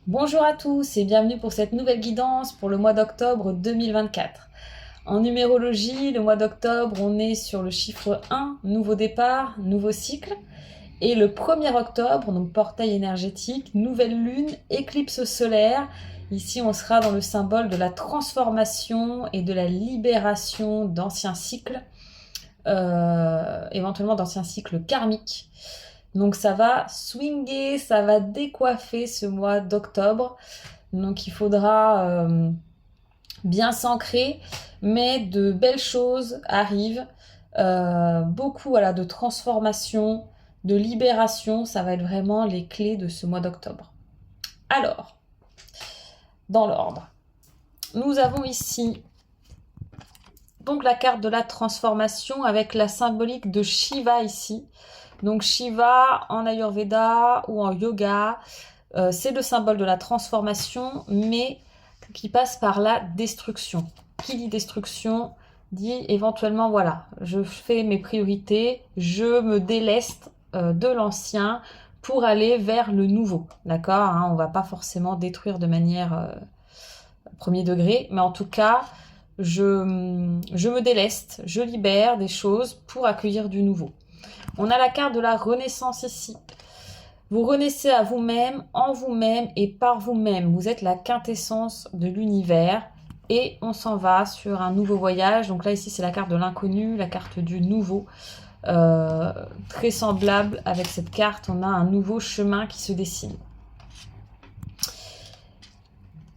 Bonjour à tous et bienvenue pour cette nouvelle guidance pour le mois d'octobre 2024. En numérologie, le mois d'octobre, on est sur le chiffre 1, nouveau départ, nouveau cycle. Et le 1er octobre, donc portail énergétique, nouvelle lune, éclipse solaire. Ici, on sera dans le symbole de la transformation et de la libération d'anciens cycles, éventuellement d'anciens cycles karmiques. Donc ça va swinger, ça va décoiffer ce mois d'octobre. Donc il faudra bien s'ancrer, mais de belles choses arrivent. Beaucoup voilà, de transformation, de libération, ça va être vraiment les clés de ce mois d'octobre. Alors, dans l'ordre, nous avons ici donc la carte de la transformation avec la symbolique de Shiva ici. Donc Shiva en Ayurveda ou en yoga, c'est le symbole de la transformation, mais qui passe par la destruction. Qui dit destruction dit éventuellement, voilà, je fais mes priorités, je me déleste de l'ancien pour aller vers le nouveau. D'accord, hein, on va pas forcément détruire de manière premier degré, mais en tout cas, je me déleste, je libère des choses pour accueillir du nouveau. On a la carte de la renaissance ici. Vous renaissez à vous-même, en vous-même et par vous-même. Vous êtes la quintessence de l'univers et on s'en va sur un nouveau voyage. Donc là, ici, c'est la carte de l'inconnu, la carte du nouveau. Très semblable avec cette carte, on a un nouveau chemin qui se dessine.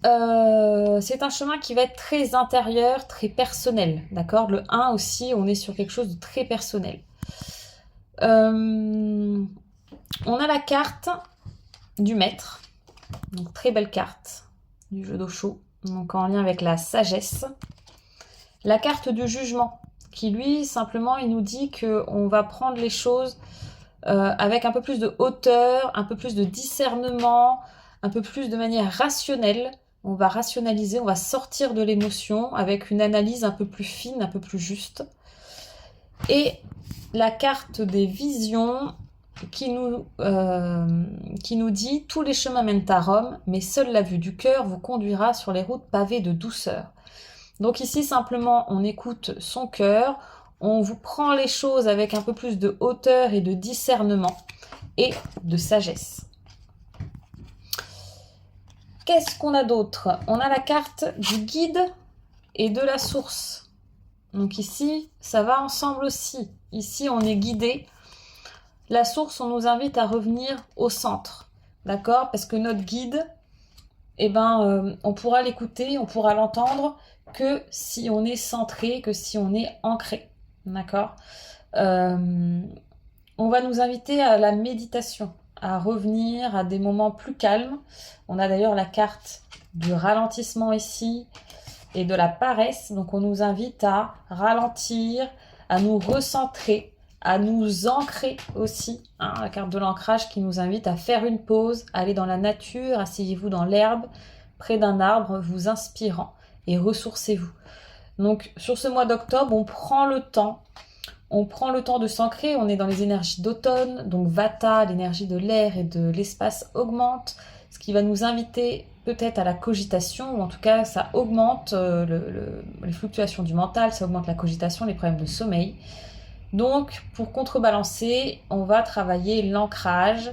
C'est un chemin qui va être très intérieur, très personnel, d'accord? Le 1 aussi, on est sur quelque chose de très personnel. On a la carte du maître, donc très belle carte du jeu d'Osho, donc en lien avec la sagesse. La carte du jugement, qui lui, simplement, il nous dit qu'on va prendre les choses avec un peu plus de hauteur, un peu plus de discernement, un peu plus de manière rationnelle. On va rationaliser, on va sortir de l'émotion avec une analyse un peu plus fine, un peu plus juste. Et la carte des visions qui nous dit « Tous les chemins mènent à Rome, mais seule la vue du cœur vous conduira sur les routes pavées de douceur. » Donc ici, simplement, on écoute son cœur, on vous prend les choses avec un peu plus de hauteur et de discernement et de sagesse. Qu'est-ce qu'on a d'autre? On a la carte du guide et de la source. Donc ici, ça va ensemble aussi. Ici, on est guidé. La source, on nous invite à revenir au centre. D'accord? Parce que notre guide, on pourra l'écouter, on pourra l'entendre que si on est centré, que si on est ancré. D'accord? On va nous inviter à la méditation, à revenir à des moments plus calmes. On a d'ailleurs la carte du ralentissement ici et de la paresse. Donc on nous invite à ralentir, à nous recentrer, à nous ancrer aussi. Hein, la carte de l'ancrage qui nous invite à faire une pause, à aller dans la nature, asseyez-vous dans l'herbe, près d'un arbre, vous inspirant et ressourcez-vous. Donc sur ce mois d'octobre, on prend le temps de s'ancrer, on est dans les énergies d'automne, donc Vata, l'énergie de l'air et de l'espace augmente, ce qui va nous inviter peut-être à la cogitation, ou en tout cas ça augmente les fluctuations du mental, ça augmente la cogitation, les problèmes de sommeil. Donc pour contrebalancer, on va travailler l'ancrage,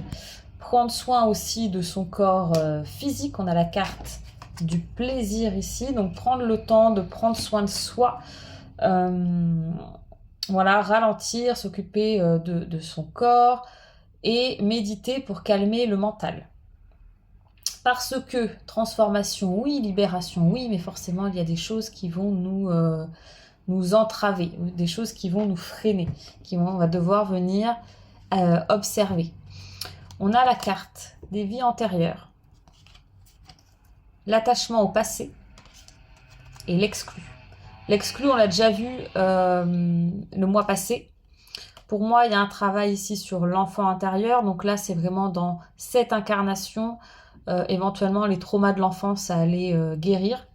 prendre soin aussi de son corps physique, on a la carte du plaisir ici, donc prendre le temps de prendre soin de soi, voilà, ralentir, s'occuper de son corps et méditer pour calmer le mental. Parce que transformation, oui, libération, oui, mais forcément, il y a des choses qui vont nous entraver, des choses qui vont nous freiner, on va devoir venir observer. On a la carte des vies antérieures, l'attachement au passé et l'exclu. L'exclu, on l'a déjà vu le mois passé. Pour moi, il y a un travail ici sur l'enfant intérieur. Donc là, c'est vraiment dans cette incarnation, éventuellement les traumas de l'enfance à aller guérir.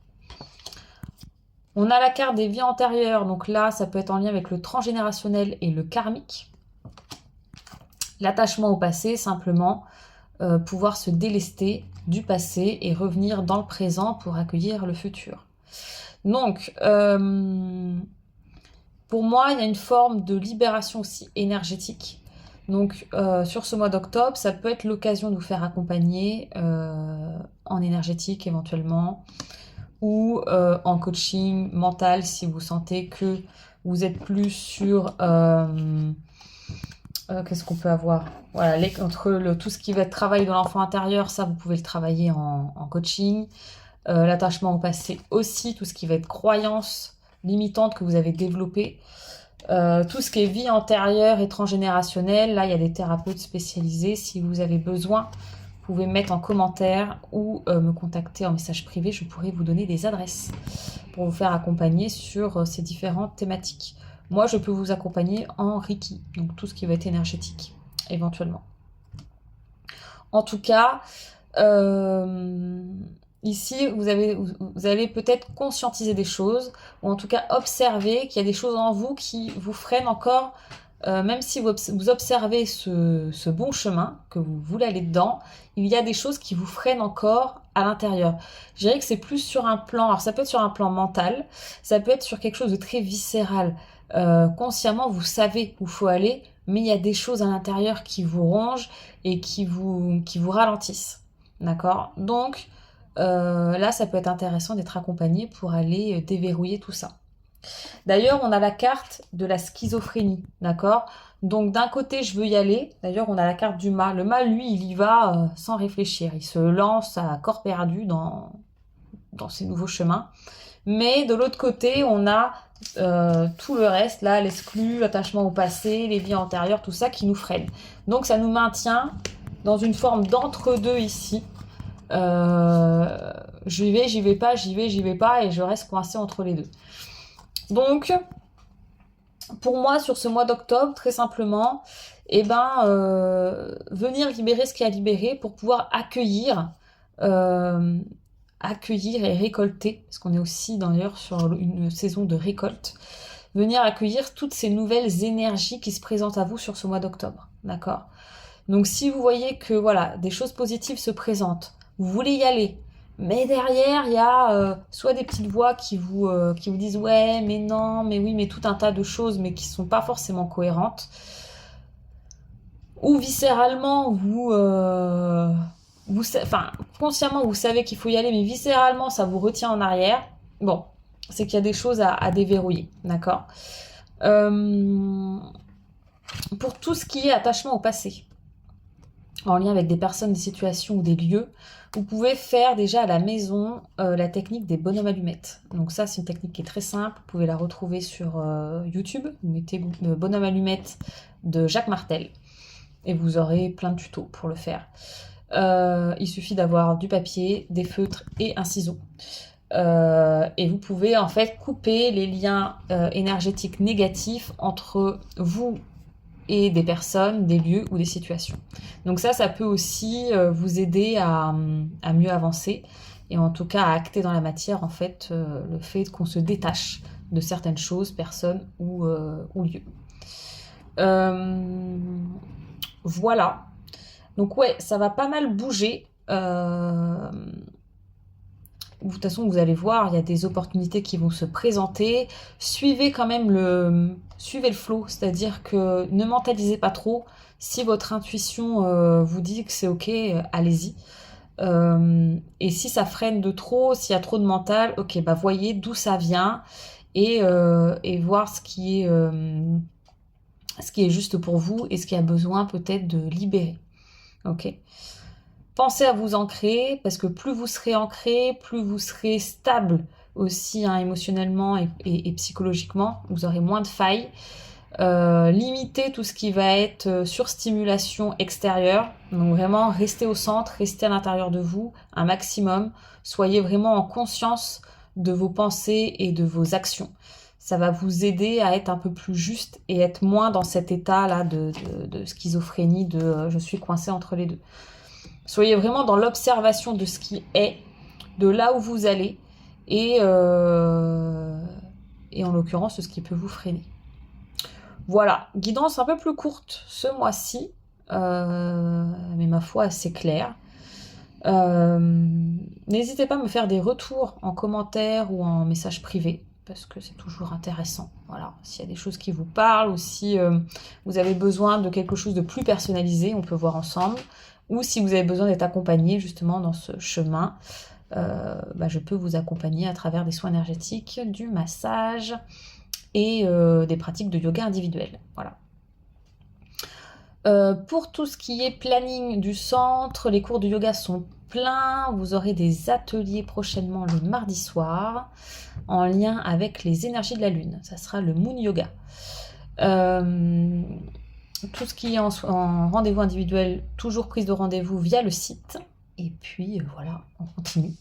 On a la carte des vies antérieures. Donc là, ça peut être en lien avec le transgénérationnel et le karmique. L'attachement au passé, simplement, pouvoir se délester du passé et revenir dans le présent pour accueillir le futur. Donc, pour moi, il y a une forme de libération aussi énergétique. Donc, sur ce mois d'octobre, ça peut être l'occasion de vous faire accompagner en énergétique éventuellement, ou en coaching mental si vous sentez que vous êtes plus sur... qu'est-ce qu'on peut avoir? Voilà, entre tout ce qui va être travail de l'enfant intérieur, ça vous pouvez le travailler en coaching. L'attachement au passé aussi, tout ce qui va être croyances limitantes que vous avez développées. Tout ce qui est vie antérieure et transgénérationnelle, là il y a des thérapeutes spécialisés. Si vous avez besoin, vous pouvez mettre en commentaire ou me contacter en message privé, je pourrai vous donner des adresses pour vous faire accompagner sur ces différentes thématiques. Moi, je peux vous accompagner en Reiki, donc tout ce qui va être énergétique, éventuellement. En tout cas, ici, vous allez peut-être conscientiser des choses, ou en tout cas observer qu'il y a des choses en vous qui vous freinent encore, même si vous observez ce bon chemin, que vous voulez aller dedans, il y a des choses qui vous freinent encore à l'intérieur. Je dirais que c'est plus sur un plan, alors ça peut être sur un plan mental, ça peut être sur quelque chose de très viscéral. Consciemment, vous savez où il faut aller, mais il y a des choses à l'intérieur qui vous rongent et qui vous ralentissent. D'accord? Donc, là, ça peut être intéressant d'être accompagné pour aller déverrouiller tout ça. D'ailleurs, on a la carte de la schizophrénie, d'accord? Donc, d'un côté, je veux y aller. D'ailleurs, on a la carte du mât. Le mât, lui, il y va sans réfléchir. Il se lance à corps perdu dans ces nouveaux chemins. Mais de l'autre côté, on a tout le reste, là, l'exclu, l'attachement au passé, les vies antérieures, tout ça qui nous freine. Donc, ça nous maintient dans une forme d'entre-deux ici. J'y vais, j'y vais pas, j'y vais, j'y vais pas, et je reste coincée entre les deux. Donc, pour moi, sur ce mois d'octobre, très simplement, venir libérer ce qu'il y a à libérer pour pouvoir accueillir et récolter, parce qu'on est aussi d'ailleurs sur une saison de récolte, venir accueillir toutes ces nouvelles énergies qui se présentent à vous sur ce mois d'octobre, d'accord? Donc si vous voyez que voilà, des choses positives se présentent, vous voulez y aller, mais derrière il y a soit des petites voix qui vous disent ouais mais non, mais oui, mais tout un tas de choses mais qui sont pas forcément cohérentes, ou viscéralement consciemment vous savez qu'il faut y aller, mais viscéralement ça vous retient en arrière. Bon, c'est qu'il y a des choses à déverrouiller, d'accord? Pour tout ce qui est attachement au passé, en lien avec des personnes, des situations ou des lieux, vous pouvez faire déjà à la maison la technique des bonhommes allumettes. Donc ça, c'est une technique qui est très simple. Vous pouvez la retrouver sur YouTube. Vous mettez bonhomme allumette de Jacques Martel et vous aurez plein de tutos pour le faire. Il suffit d'avoir du papier, des feutres et un ciseau. Et vous pouvez en fait couper les liens énergétiques négatifs entre vous et des personnes, des lieux ou des situations. Donc ça peut aussi vous aider à mieux avancer et en tout cas à acter dans la matière en fait le fait qu'on se détache de certaines choses, personnes ou lieux. Voilà. Donc ouais, ça va pas mal bouger. De toute façon, vous allez voir, il y a des opportunités qui vont se présenter. Suivez quand même le flow, c'est-à-dire que ne mentalisez pas trop. Si votre intuition vous dit que c'est ok, allez-y. Et si ça freine de trop, s'il y a trop de mental, ok, voyez d'où ça vient et voir ce qui est juste pour vous et ce qui a besoin peut-être de libérer. Ok. Pensez à vous ancrer, parce que plus vous serez ancré, plus vous serez stable aussi émotionnellement et psychologiquement, vous aurez moins de failles. Limitez tout ce qui va être surstimulation extérieure, donc vraiment restez au centre, restez à l'intérieur de vous un maximum, soyez vraiment en conscience de vos pensées et de vos actions. Ça va vous aider à être un peu plus juste et être moins dans cet état-là de schizophrénie, je suis coincée entre les deux. Soyez vraiment dans l'observation de ce qui est, de là où vous allez, et en l'occurrence, ce qui peut vous freiner. Voilà, guidance un peu plus courte ce mois-ci, mais ma foi assez claire. N'hésitez pas à me faire des retours en commentaire ou en message privé, parce que c'est toujours intéressant. Voilà, s'il y a des choses qui vous parlent ou si vous avez besoin de quelque chose de plus personnalisé, on peut voir ensemble. Ou si vous avez besoin d'être accompagné justement dans ce chemin, je peux vous accompagner à travers des soins énergétiques, du massage et des pratiques de yoga individuel. Voilà. Pour tout ce qui est planning du centre, les cours de yoga sont pleins. Vous aurez des ateliers prochainement le mardi soir en lien avec les énergies de la lune. Ça sera le Moon Yoga. Tout ce qui est en rendez-vous individuel, toujours prise de rendez-vous via le site. Et puis voilà, on continue.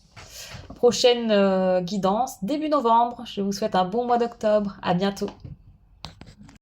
Prochaine guidance, début novembre. Je vous souhaite un bon mois d'octobre. À bientôt.